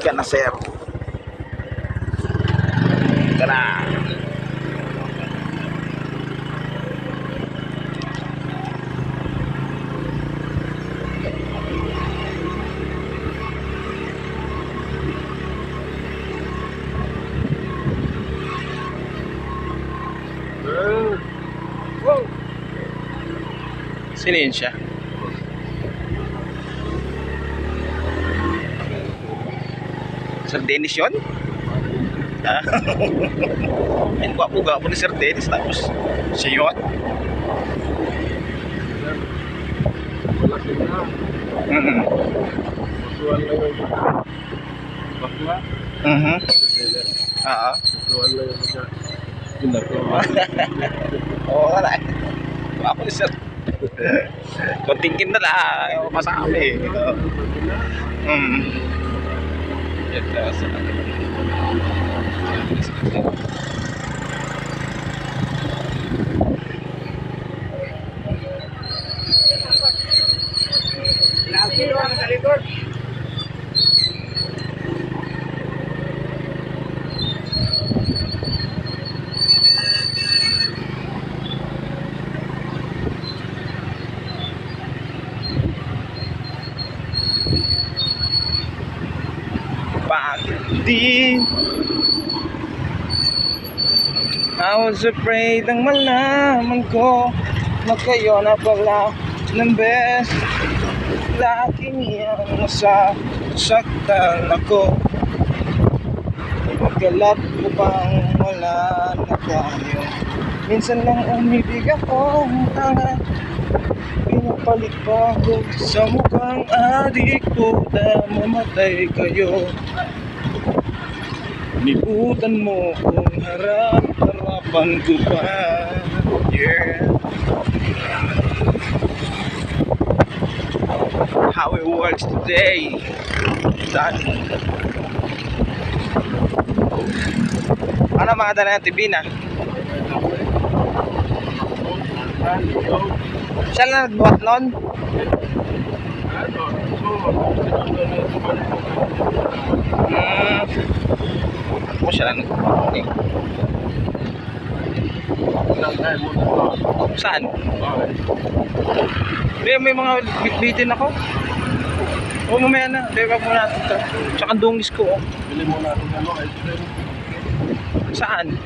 ka na, sir. Tara. Sino yun siya? Sir Dennis yun? Ah. Ayun, gwapo-gwapo ni Sir Dennis. Tapos siya yun. Malaki na. Masuhan lang yung bakla. Oo. Masuhan lang yung mga pinato. Oo ka na. Gwapo ni Sir. Kontingkin na lang. Ayaw masami. Ito sa di I was afraid nang malaman ko na kayo na pala ng best. Laking yan nasasaktan ako. Magkalat ko bang wala na tayo. Minsan lang umibig ako tanga. Pinapalit pa ako sa mukhang adik ko na mamatay kayo. Nibutan mo kung harap-harapan ko pa. Yeah. How it works today. Done. Ano mga dala ng TV na? Siya lang nagbuhat nun? Mo siya lang nagbuhat. Saan? May mga bitbitin ako. O mamaya na, wag mo natin ito. Tsaka dungis ko. Bili mo natin ice cream. Saan?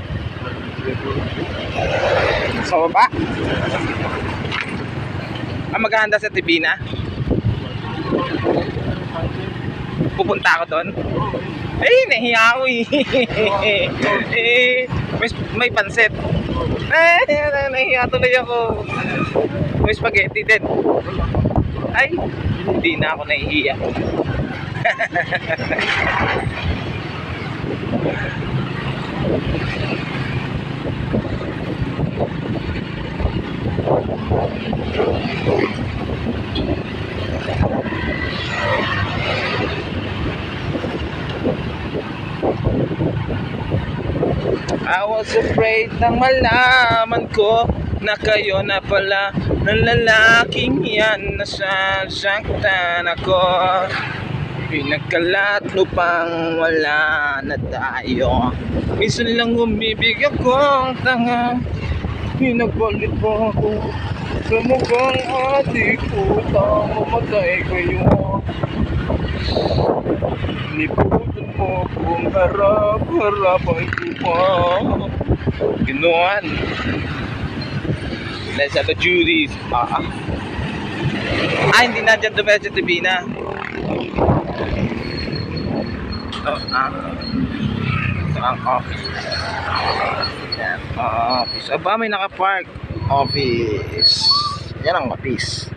Sa baba? Maghahanda sa Tibina? Pupunta ako doon? Nahiya ako may pansit. Nahiya tuloy ako. May spaghetti din. Ay, hindi na ako nahihiya. I was afraid nang malaman ko na kayo na pala ng lalaking yan. Nasasaktan ako. Pinagkalat mo pang wala na tayo. Minsan lang umibig ako tanga. Pinagbalit mo ako sa mukhang adik ko na mamatay kayo. Nibutan mo kung harap-harapan ko pa. Ginoon. Let's have a Judy's. Hindi na dyan dumedyo sa Tibina. Ito ang office. Yan, office. Aba, may nakapark. Office. Yan ang office.